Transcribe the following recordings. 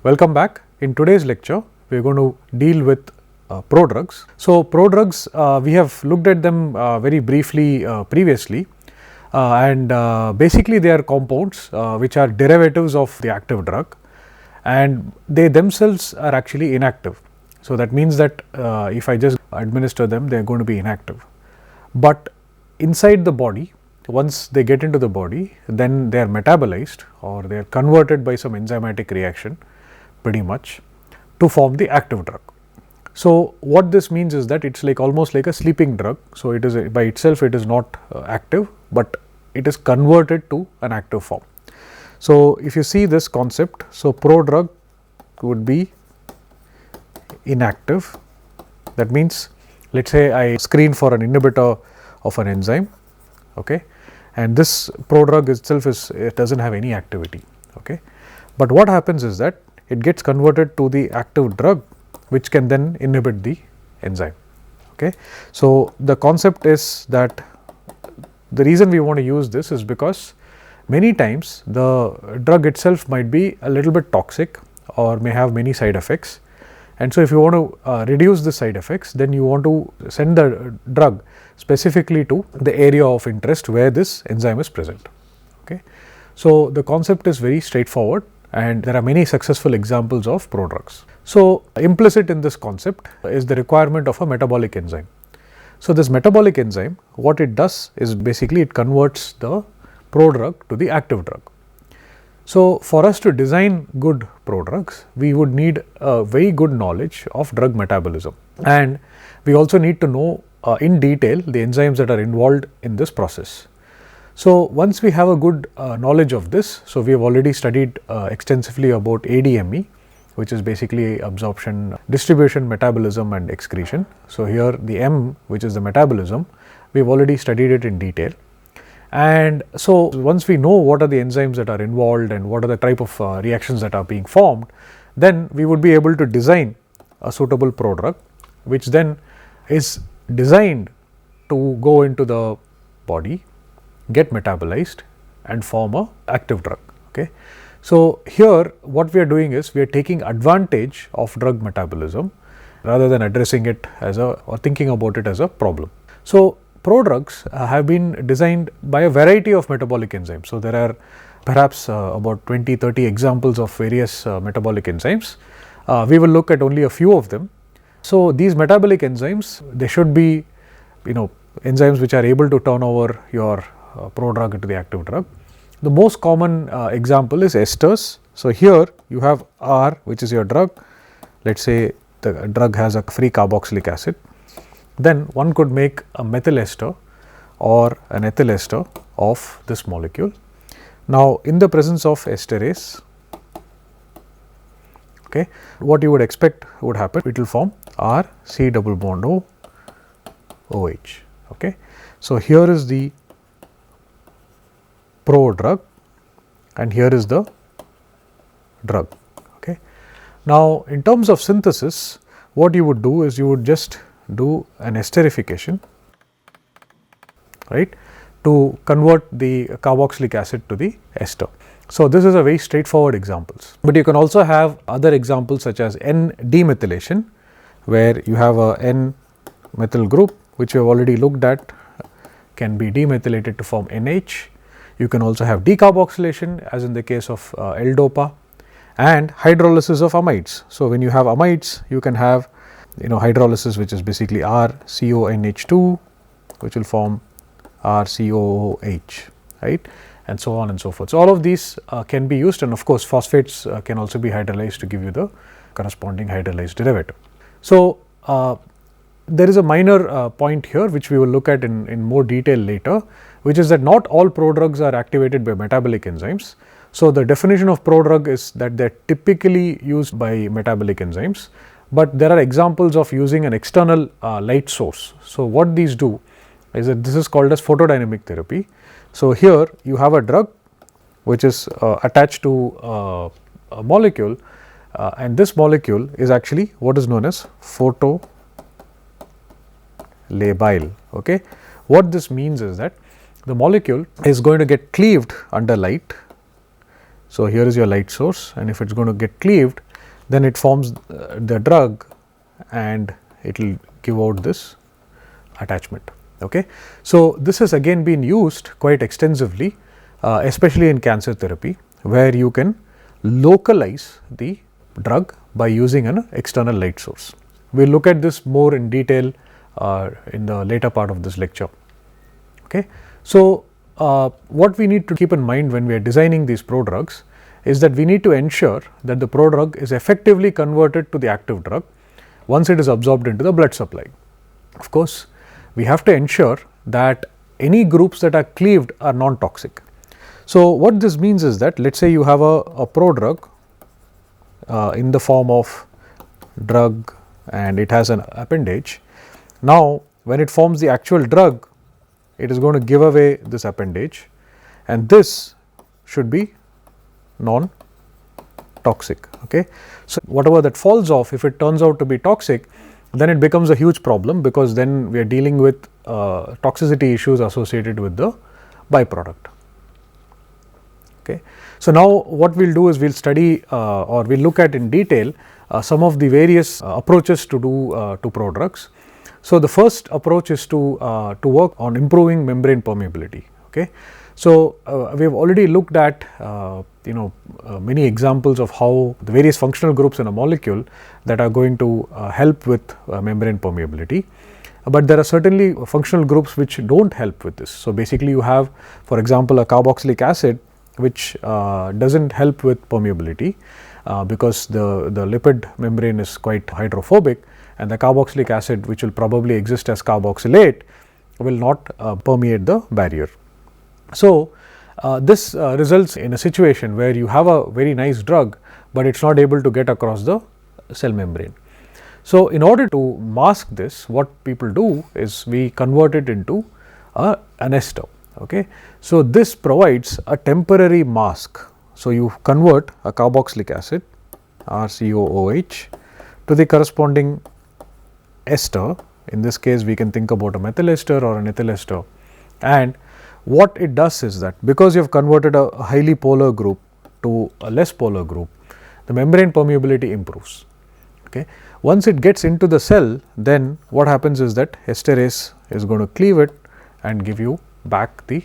Welcome back. In today's lecture, we are going to deal with prodrugs. So, prodrugs we have looked at them very briefly previously and basically they are compounds which are derivatives of the active drug and they themselves are actually inactive. So, that means that if I just administer them, they are going to be inactive. But inside the body, once they get into the body, then they are metabolized or they are converted by some enzymatic reaction pretty much to form the active drug. So, what this means is that it is like almost like a sleeping drug. So, it is by itself it is not active, but it is converted to an active form. So, if you see this concept, so prodrug would be inactive. That means, let us say I screen for an inhibitor of an enzyme, okay, and this prodrug itself it does not have any activity. Okay. But what happens is that it gets converted to the active drug which can then inhibit the enzyme. Okay. So, the concept is that the reason we want to use this is because many times the drug itself might be a little bit toxic or may have many side effects, and so if you want to reduce the side effects, then you want to send the drug specifically to the area of interest where this enzyme is present. Okay. So, the concept is very straightforward and there are many successful examples of prodrugs. So, implicit in this concept is the requirement of a metabolic enzyme. So, this metabolic enzyme, what it does is basically it converts the prodrug to the active drug. So, for us to design good prodrugs, we would need a very good knowledge of drug metabolism, and we also need to know in detail the enzymes that are involved in this process. So, once we have a good knowledge of this, so we have already studied extensively about ADME, which is basically absorption, distribution, metabolism and excretion. So, here the M, which is the metabolism, we have already studied it in detail. And so, once we know what are the enzymes that are involved and what are the type of reactions that are being formed, then we would be able to design a suitable prodrug, which then is designed to go into the body, get metabolized and form a active drug. Okay. So, here what we are doing is we are taking advantage of drug metabolism rather than addressing it as a or thinking about it as a problem. So, prodrugs have been designed by a variety of metabolic enzymes. So, there are perhaps about 20-30 examples of various metabolic enzymes. We will look at only a few of them. So, these metabolic enzymes, they should be enzymes which are able to turn over your prodrug into the active drug. The most common example is esters. So, here you have R, which is your drug. Let us say the drug has a free carboxylic acid. Then one could make a methyl ester or an ethyl ester of this molecule. Now, in the presence of esterase, okay, what you would expect would happen, it will form R C double bond O OH. Okay. So, here is the prodrug and here is the drug. Okay. Now, in terms of synthesis, what you would do is you would just do an esterification, right, to convert the carboxylic acid to the ester. So, this is a very straightforward examples, but you can also have other examples such as N-demethylation, where you have a N-methyl group which we have already looked at can be demethylated to form NH. You can also have decarboxylation as in the case of L-dopa and hydrolysis of amides. So, when you have amides, you can have hydrolysis, which is basically RCONH2, which will form RCOOH, right, and so on and so forth. So, all of these can be used, and of course, phosphates can also be hydrolyzed to give you the corresponding hydrolyzed derivative. So, there is a minor point here which we will look at in more detail later, which is that not all prodrugs are activated by metabolic enzymes. So, the definition of prodrug is that they are typically used by metabolic enzymes, but there are examples of using an external light source. So, what these do is that this is called as photodynamic therapy. So, here you have a drug which is attached to a molecule and this molecule is actually what is known as photolabile. Okay. What this means is that the molecule is going to get cleaved under light. So, here is your light source, and if it is going to get cleaved, then it forms the drug and it will give out this attachment. Okay. So, this has again been used quite extensively, especially in cancer therapy, where you can localize the drug by using an external light source. We will look at this more in detail in the later part of this lecture. Okay. So, what we need to keep in mind when we are designing these prodrugs is that we need to ensure that the prodrug is effectively converted to the active drug once it is absorbed into the blood supply. Of course, we have to ensure that any groups that are cleaved are non-toxic. So, what this means is that let us say you have a prodrug in the form of drug and it has an appendage. Now, when it forms the actual drug, it is going to give away this appendage and this should be non-toxic. Okay. So, whatever that falls off, if it turns out to be toxic, then it becomes a huge problem, because then we are dealing with toxicity issues associated with the byproduct. Okay. So, now what we will do is we will study or we will look at in detail some of the various approaches to do to prodrugs. So, the first approach is to work on improving membrane permeability. Okay. So, we have already looked at many examples of how the various functional groups in a molecule that are going to help with membrane permeability, but there are certainly functional groups which do not help with this. So, basically you have, for example, a carboxylic acid which does not help with permeability because the lipid membrane is quite hydrophobic, and the carboxylic acid, which will probably exist as carboxylate, will not permeate the barrier. So, this results in a situation where you have a very nice drug, but it is not able to get across the cell membrane. So, in order to mask this, what people do is we convert it into an ester. Okay. So, this provides a temporary mask. So, you convert a carboxylic acid RCOOH to the corresponding ester. In this case, we can think about a methyl ester or an ethyl ester, and what it does is that because you have converted a highly polar group to a less polar group, the membrane permeability improves. Okay. Once it gets into the cell, then what happens is that esterase is going to cleave it and give you back the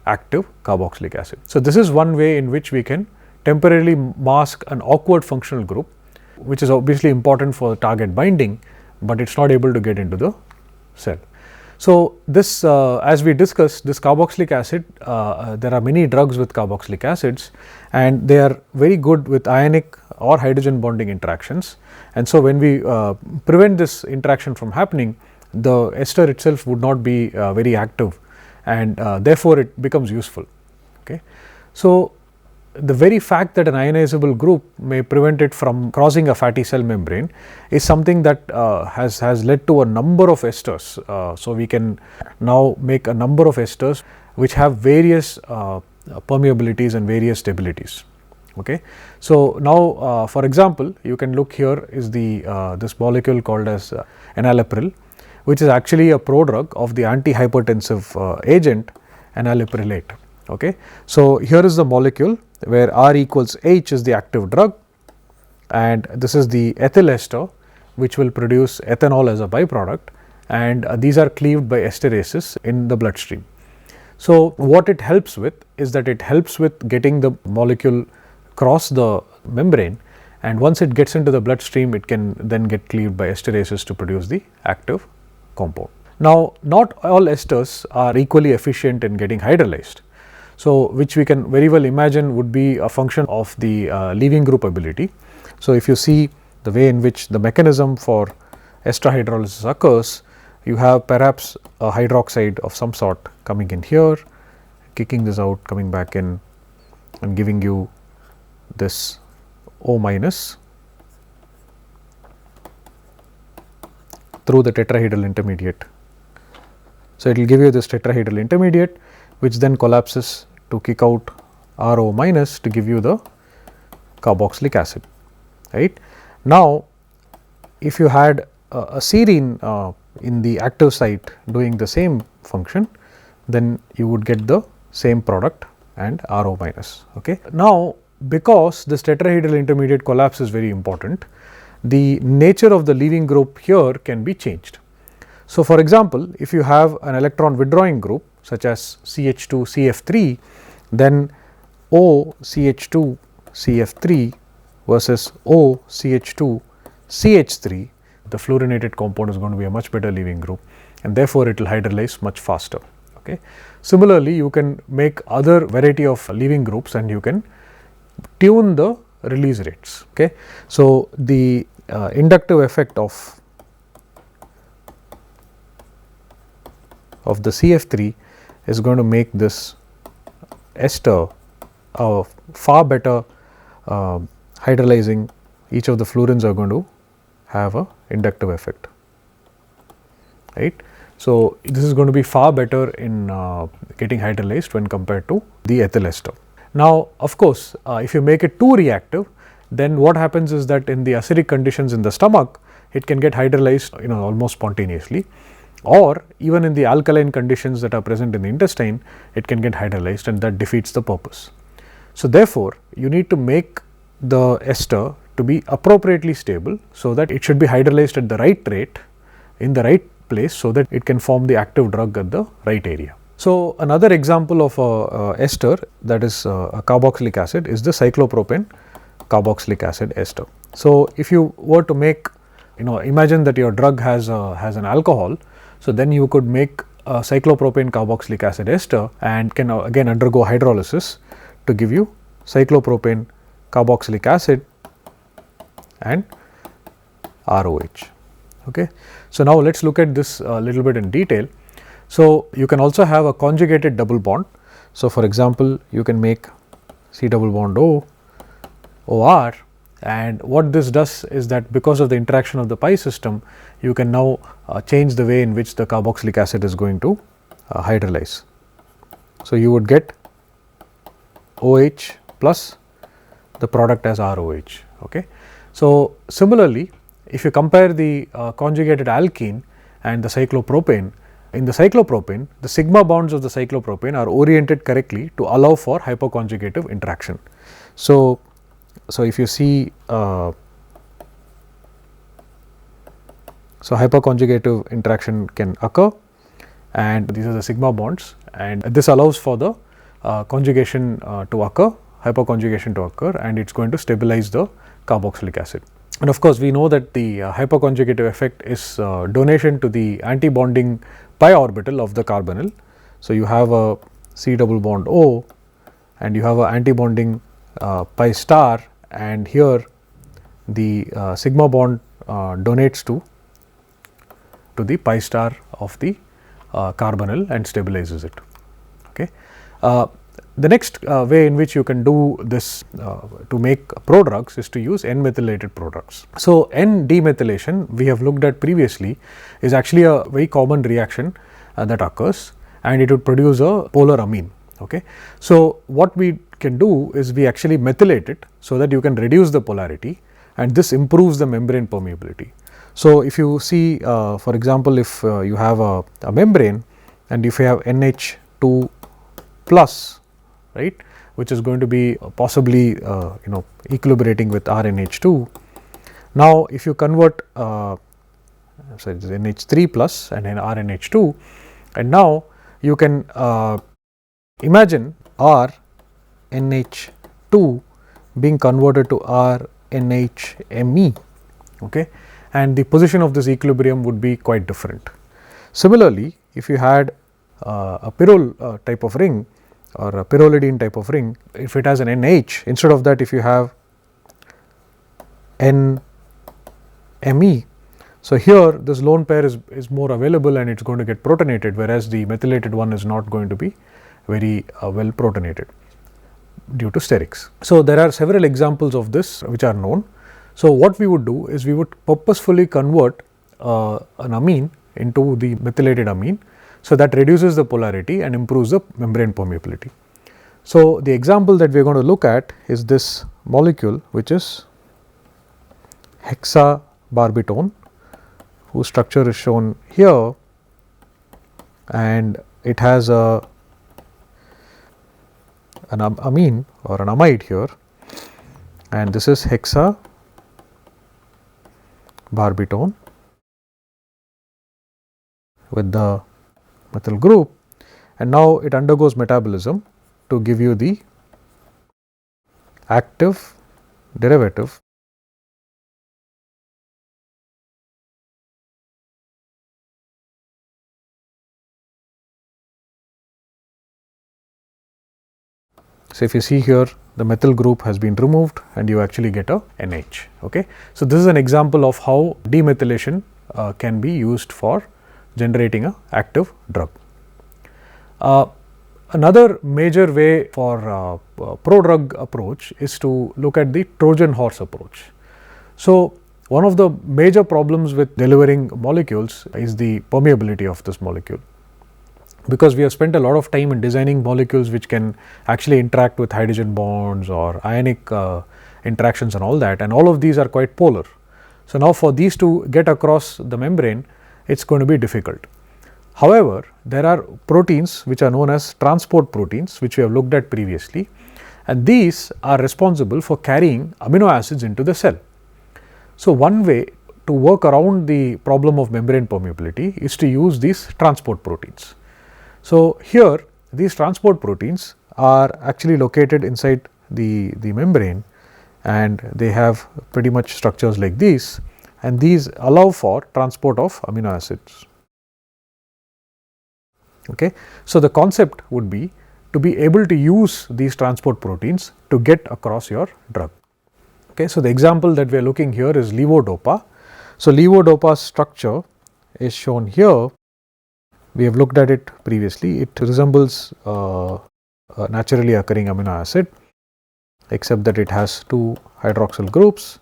active carboxylic acid. So, this is one way in which we can temporarily mask an awkward functional group, which is obviously important for target binding, but it is not able to get into the cell. So, this as we discussed, this carboxylic acid, there are many drugs with carboxylic acids and they are very good with ionic or hydrogen bonding interactions. And so, when we prevent this interaction from happening, the ester itself would not be very active, and therefore, it becomes useful. Okay. So, the very fact that an ionizable group may prevent it from crossing a fatty cell membrane is something that has led to a number of esters. So, we can now make a number of esters which have various permeabilities and various stabilities. Okay. So, now for example, you can look here is the this molecule called as enalapril, which is actually a prodrug of the antihypertensive agent enalaprillate. Okay. So, here is the molecule where R equals H is the active drug, and this is the ethyl ester which will produce ethanol as a byproduct, and these are cleaved by esterases in the bloodstream. So, what it helps with is that it helps with getting the molecule cross the membrane, and once it gets into the bloodstream, it can then get cleaved by esterases to produce the active compound. Now, not all esters are equally efficient in getting hydrolyzed. So, which we can very well imagine would be a function of the leaving group ability. So, if you see the way in which the mechanism for ester hydrolysis occurs, you have perhaps a hydroxide of some sort coming in here, kicking this out, coming back in and giving you this O minus through the tetrahedral intermediate. So, it will give you this tetrahedral intermediate, which then collapses to kick out RO minus to give you the carboxylic acid, right. Now, if you had a serine in the active site doing the same function, then you would get the same product and RO minus. Okay. Now, because this tetrahedral intermediate collapse is very important, the nature of the leaving group here can be changed. So, for example, if you have an electron withdrawing group such as CH2 CF3, then O CH2 CF3 versus O CH2 CH3, the fluorinated compound is going to be a much better leaving group, and therefore, it will hydrolyze much faster. Okay. Similarly, you can make other variety of leaving groups and you can tune the release rates. Okay. So, the inductive effect of the CF3 is going to make this ester a far better hydrolyzing. Each of the fluorines are going to have a inductive effect, right. So, this is going to be far better in getting hydrolyzed when compared to the ethyl ester. Now, of course, if you make it too reactive, then what happens is that in the acidic conditions in the stomach, it can get hydrolyzed almost spontaneously, or even in the alkaline conditions that are present in the intestine, it can get hydrolyzed, and that defeats the purpose. So, therefore, you need to make the ester to be appropriately stable, so that it should be hydrolyzed at the right rate in the right place, so that it can form the active drug at the right area. So, another example of a ester, that is a carboxylic acid, is the cyclopropane carboxylic acid ester. So, if you were to make, imagine that your drug has an alcohol, so then you could make a cyclopropane carboxylic acid ester and can again undergo hydrolysis to give you cyclopropane carboxylic acid and ROH. Okay. So, now let us look at this a little bit in detail. So, you can also have a conjugated double bond. So, for example, you can make C double bond O, OR, and what this does is that because of the interaction of the pi system, you can now change the way in which the carboxylic acid is going to hydrolyze. So, you would get OH plus the product as ROH. Okay. So, similarly, if you compare the conjugated alkene and the cyclopropane, in the cyclopropane, the sigma bonds of the cyclopropane are oriented correctly to allow for hyperconjugative interaction. So, if you see, so hyperconjugative interaction can occur, and these are the sigma bonds, and this allows for the conjugation to occur, hyperconjugation to occur, and it is going to stabilize the carboxylic acid. And of course, we know that the hyperconjugative effect is donation to the anti-bonding pi orbital of the carbonyl. So, you have a C double bond O and you have a anti-bonding pi star, and here the sigma bond donates to the pi star of the carbonyl and stabilizes it. Okay. The next way in which you can do this to make prodrugs is to use N-methylated prodrugs. So, N-demethylation we have looked at previously is actually a very common reaction that occurs, and it would produce a polar amine. Okay. So, what we can do is we actually methylate it, so that you can reduce the polarity, and this improves the membrane permeability. So, if you see for example, if you have a membrane and if you have NH2 plus, right, which is going to be possibly equilibrating with RNH2. Now, if you convert sorry, this is NH3 plus and then RNH2, and now you can imagine RNH2 being converted to RNHMe, okay, and the position of this equilibrium would be quite different. Similarly, if you had a pyrrole type of ring or a pyrrolidine type of ring, if it has an NH, instead of that if you have NMe, so here this lone pair is more available and it is going to get protonated, whereas the methylated one is not going to be very well protonated due to sterics. So, there are several examples of this which are known. So, what we would do is we would purposefully convert an amine into the methylated amine. So, that reduces the polarity and improves the membrane permeability. So, the example that we are going to look at is this molecule, which is hexabarbitone, whose structure is shown here, and it has an amine or an amide here, and this is hexa barbitone with the methyl group, and now it undergoes metabolism to give you the active derivative So, if you see here, the methyl group has been removed and you actually get a NH. Okay. So, this is an example of how demethylation can be used for generating a active drug. Another major way for prodrug approach is to look at the Trojan horse approach. So, one of the major problems with delivering molecules is the permeability of this molecule, because we have spent a lot of time in designing molecules which can actually interact with hydrogen bonds or ionic interactions and all that, and all of these are quite polar. So, now for these to get across the membrane, it is going to be difficult. However, there are proteins which are known as transport proteins, which we have looked at previously, and these are responsible for carrying amino acids into the cell. So, one way to work around the problem of membrane permeability is to use these transport proteins. So, here these transport proteins are actually located inside the membrane, and they have pretty much structures like these, and these allow for transport of amino acids. Okay. So, the concept would be to be able to use these transport proteins to get across your drug. Okay. So, the example that we are looking here is levodopa. So, levodopa's structure is shown here. We have looked at it previously. It resembles a naturally occurring amino acid, except that it has two hydroxyl groups,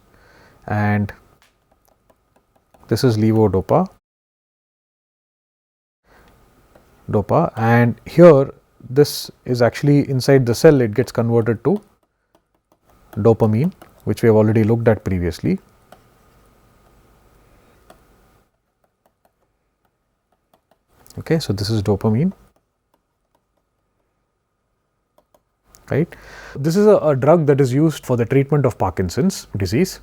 and this is levodopa, and here this is actually inside the cell, it gets converted to dopamine, which we have already looked at previously. Okay, so this is dopamine, right. This is a drug that is used for the treatment of Parkinson's disease,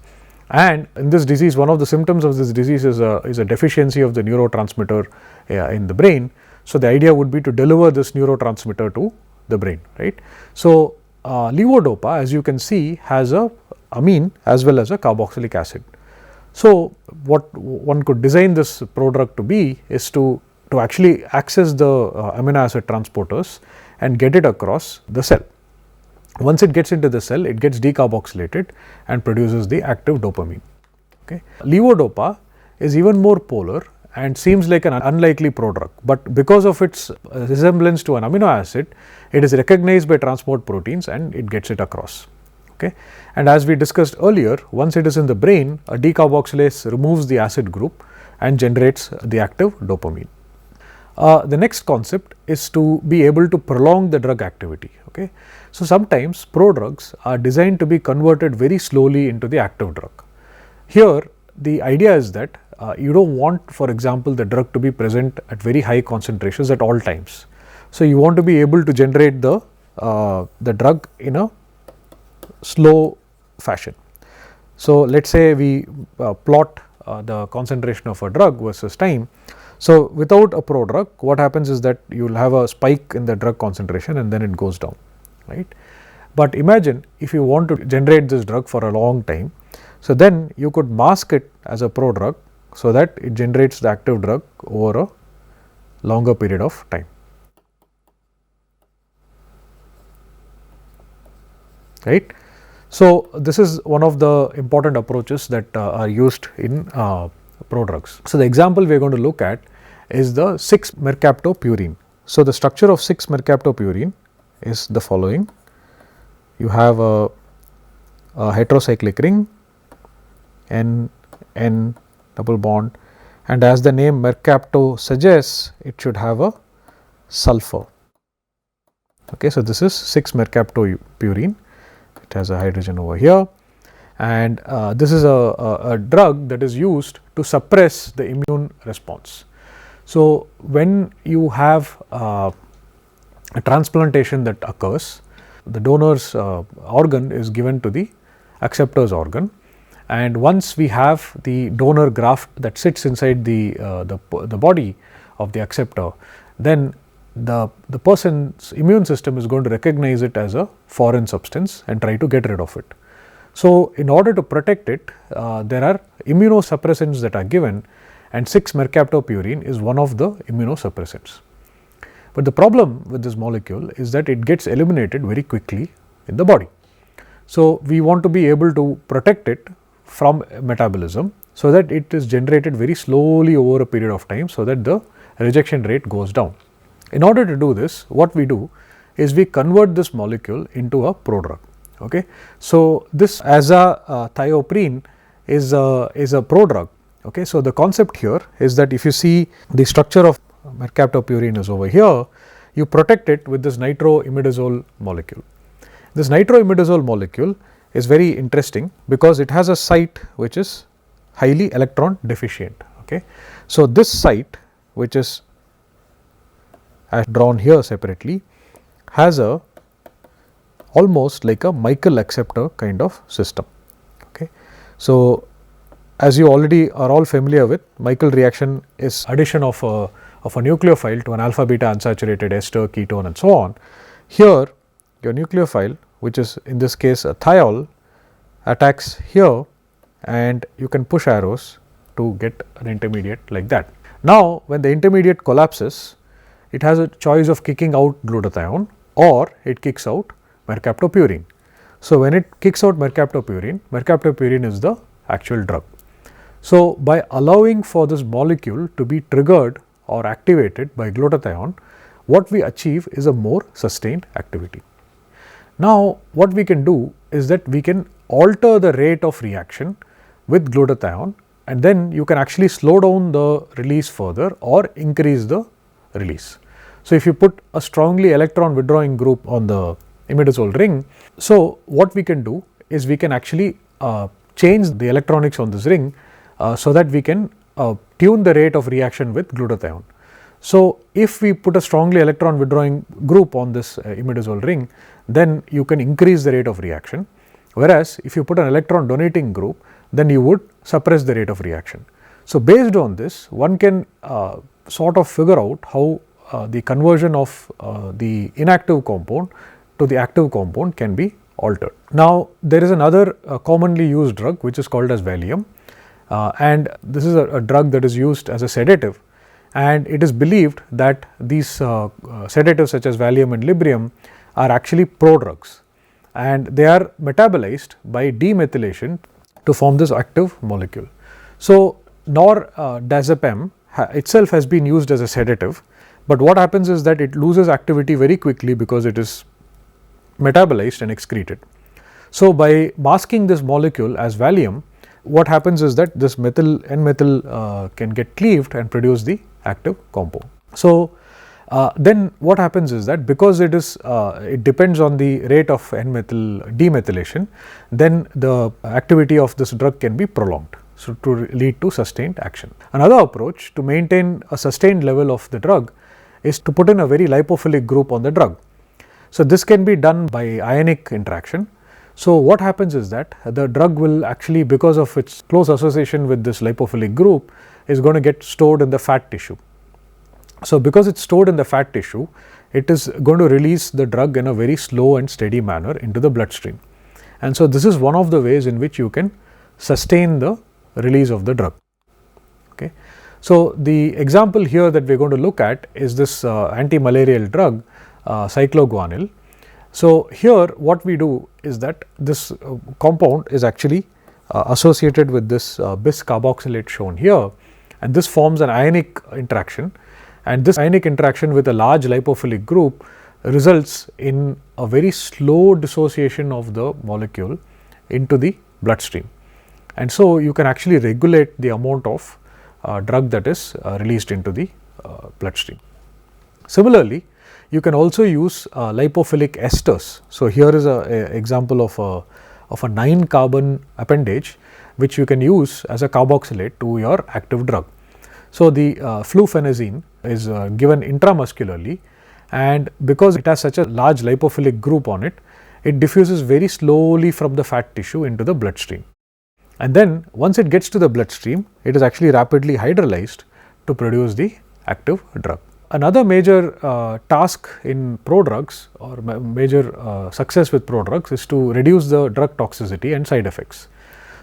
and in this disease, one of the symptoms of this disease is a deficiency of the neurotransmitter in the brain. So, the idea would be to deliver this neurotransmitter to the brain, right. So, levodopa, as you can see, has a amine as well as a carboxylic acid. So, what one could design this prodrug to be is to actually access the amino acid transporters and get it across the cell. Once it gets into the cell, it gets decarboxylated and produces the active dopamine. Okay. Levodopa is even more polar and seems like an unlikely prodrug, but because of its resemblance to an amino acid, it is recognized by transport proteins and it gets it across. Okay. And as we discussed earlier, once it is in the brain, a decarboxylase removes the acid group and generates the active dopamine. The next concept is to be able to prolong the drug activity. Okay. So, sometimes prodrugs are designed to be converted very slowly into the active drug. Here the idea is that you do not want, for example, the drug to be present at very high concentrations at all times. So, you want to be able to generate the drug in a slow fashion. So, let us say we plot the concentration of a drug versus time. So, without a prodrug, what happens is that you will have a spike in the drug concentration and then it goes down, right. But imagine if you want to generate this drug for a long time, so then you could mask it as a prodrug so that it generates the active drug over a longer period of time, right. So, this is one of the important approaches that are used in prodrugs. So, the example we are going to look at is the 6-mercaptopurine. So, the structure of 6-mercaptopurine is the following. You have a heterocyclic ring, N double bond, and as the name mercapto suggests, it should have a sulfur. Okay, so, this is 6-mercaptopurine, it has a hydrogen over here, and this is a drug that is used to suppress the immune response. So, when you have a transplantation that occurs, the donor's organ is given to the acceptor's organ, and once we have the donor graft that sits inside the body of the acceptor, then the person's immune system is going to recognize it as a foreign substance and try to get rid of it. So, in order to protect it, there are immunosuppressants that are given, and 6-mercaptopurine is one of the immunosuppressants. But the problem with this molecule is that it gets eliminated very quickly in the body. So, we want to be able to protect it from metabolism, so that it is generated very slowly over a period of time, so that the rejection rate goes down. In order to do this, what we do is we convert this molecule into a prodrug. Okay. So, this azathioprine is a prodrug. Okay. So, the concept here is that if you see the structure of mercaptopurine is over here, you protect it with this nitroimidazole molecule. This nitroimidazole molecule is very interesting because it has a site which is highly electron deficient. Okay. So, this site, which is as drawn here separately, has a almost like a Michael acceptor kind of system. Okay. So, as you already are all familiar with, Michael reaction is addition of a nucleophile to an alpha beta unsaturated ester, ketone and so on. Here your nucleophile, which is in this case a thiol, attacks here, and you can push arrows to get an intermediate like that. Now, when the intermediate collapses, it has a choice of kicking out glutathione or it kicks out mercaptopurine. So, when it kicks out mercaptopurine is the actual drug. So, by allowing for this molecule to be triggered or activated by glutathione, what we achieve is a more sustained activity. Now, what we can do is that we can alter the rate of reaction with glutathione, and then you can actually slow down the release further or increase the release. So, if you put a strongly electron withdrawing group on the imidazole ring, so what we can do is we can actually change the electronics on this ring, so that we can tune the rate of reaction with glutathione. So, if we put a strongly electron withdrawing group on this imidazole ring, then you can increase the rate of reaction, whereas if you put an electron donating group, then you would suppress the rate of reaction. So, based on this, one can sort of figure out how the conversion of the inactive compound to the active compound can be altered. Now, there is another commonly used drug which is called as Valium, and this is a drug that is used as a sedative, and it is believed that these sedatives such as Valium and Librium are actually prodrugs, and they are metabolized by demethylation to form this active molecule. So, diazepam itself has been used as a sedative, but what happens is that it loses activity very quickly because it is metabolized and excreted. So, by masking this molecule as Valium, what happens is that this N-methyl can get cleaved and produce the active compound. So, then what happens is that because it depends on the rate of N-methyl demethylation, then the activity of this drug can be prolonged, so to lead to sustained action. Another approach to maintain a sustained level of the drug is to put in a very lipophilic group on the drug. So, this can be done by ionic interaction. So, what happens is that the drug will actually, because of its close association with this lipophilic group, is going to get stored in the fat tissue. So, because it is stored in the fat tissue, it is going to release the drug in a very slow and steady manner into the bloodstream. And so, this is one of the ways in which you can sustain the release of the drug. Okay. So, the example here that we are going to look at is this anti-malarial drug cycloguanil. So, here what we do is that this compound is actually associated with this bis carboxylate shown here, and this forms an ionic interaction, and this ionic interaction with a large lipophilic group results in a very slow dissociation of the molecule into the bloodstream. And so, you can actually regulate the amount of drug that is released into the bloodstream. Similarly, you can also use lipophilic esters. So, here is an example of a 9 carbon appendage which you can use as a carboxylate to your active drug. So, the flufenazine is given intramuscularly, and because it has such a large lipophilic group on it, it diffuses very slowly from the fat tissue into the bloodstream. And then once it gets to the bloodstream, it is actually rapidly hydrolyzed to produce the active drug. Another major task in prodrugs, or major success with prodrugs, is to reduce the drug toxicity and side effects.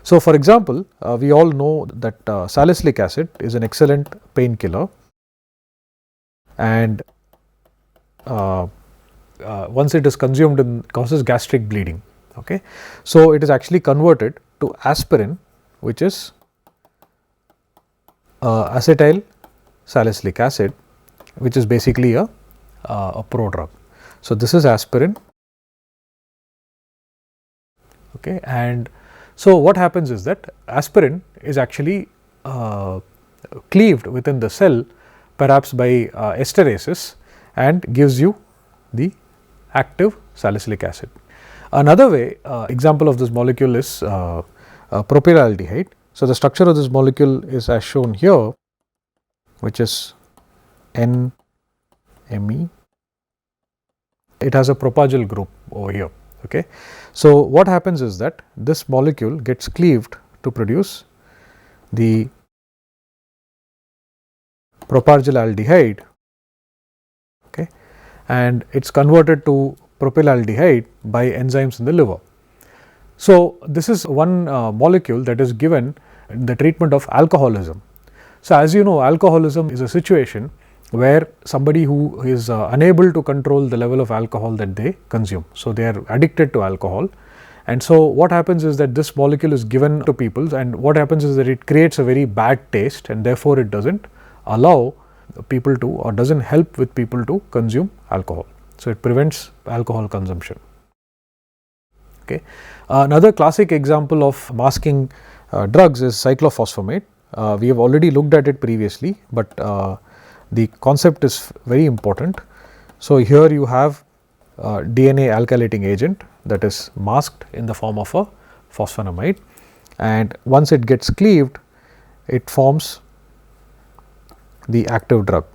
So, for example, we all know that salicylic acid is an excellent painkiller, and once it is consumed, it causes gastric bleeding. Okay. So, it is actually converted to aspirin, which is acetyl salicylic acid, which is basically a prodrug. So, this is aspirin. Okay. And so, what happens is that aspirin is actually cleaved within the cell, perhaps by esterases, and gives you the active salicylic acid. Another way example of this molecule is propylaldehyde. So, the structure of this molecule is as shown here, which is NMe. It has a propargyl group over here. Okay. So, what happens is that this molecule gets cleaved to produce the propargylaldehyde, okay, and it is converted to propylaldehyde by enzymes in the liver. So, this is one molecule that is given in the treatment of alcoholism. So, as you know, alcoholism is a situation where somebody who is unable to control the level of alcohol that they consume. So, they are addicted to alcohol, and so what happens is that this molecule is given to people, and what happens is that it creates a very bad taste, and therefore, it does not allow people to, or does not help with people to consume alcohol. So, it prevents alcohol consumption. Okay. Another classic example of masking drugs is cyclophosphamate. We have already looked at it previously, but the concept is very important. So, here you have DNA alkylating agent that is masked in the form of a phosphanamide, and once it gets cleaved, it forms the active drug.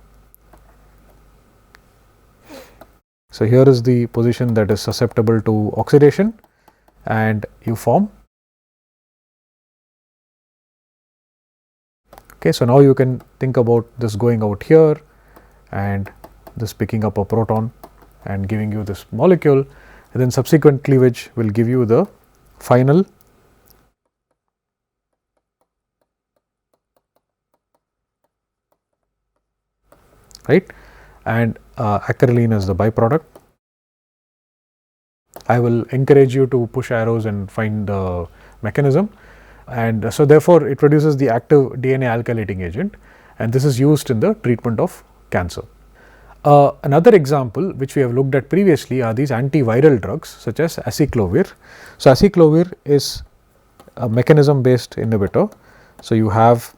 So, here is the position that is susceptible to oxidation, and you form. Okay, so, now you can think about this going out here and this picking up a proton and giving you this molecule, and then subsequent cleavage will give you the final right, and acrolein is the byproduct. I will encourage you to push arrows and find the mechanism, and so therefore, it produces the active DNA alkylating agent, and this is used in the treatment of cancer. Another example which we have looked at previously are these antiviral drugs such as acyclovir. So, acyclovir is a mechanism based inhibitor. So, you have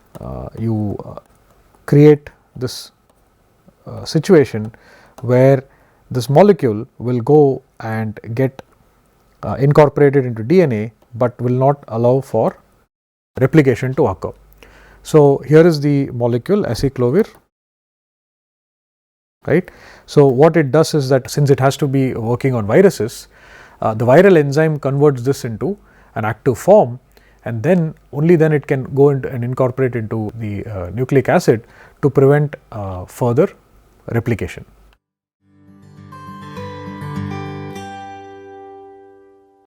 create this situation where this molecule will go and get incorporated into DNA, but will not allow for replication to occur. So, here is the molecule acyclovir, right. So, what it does is that since it has to be working on viruses, the viral enzyme converts this into an active form, and then only then it can go into and incorporate into the nucleic acid to prevent further replication.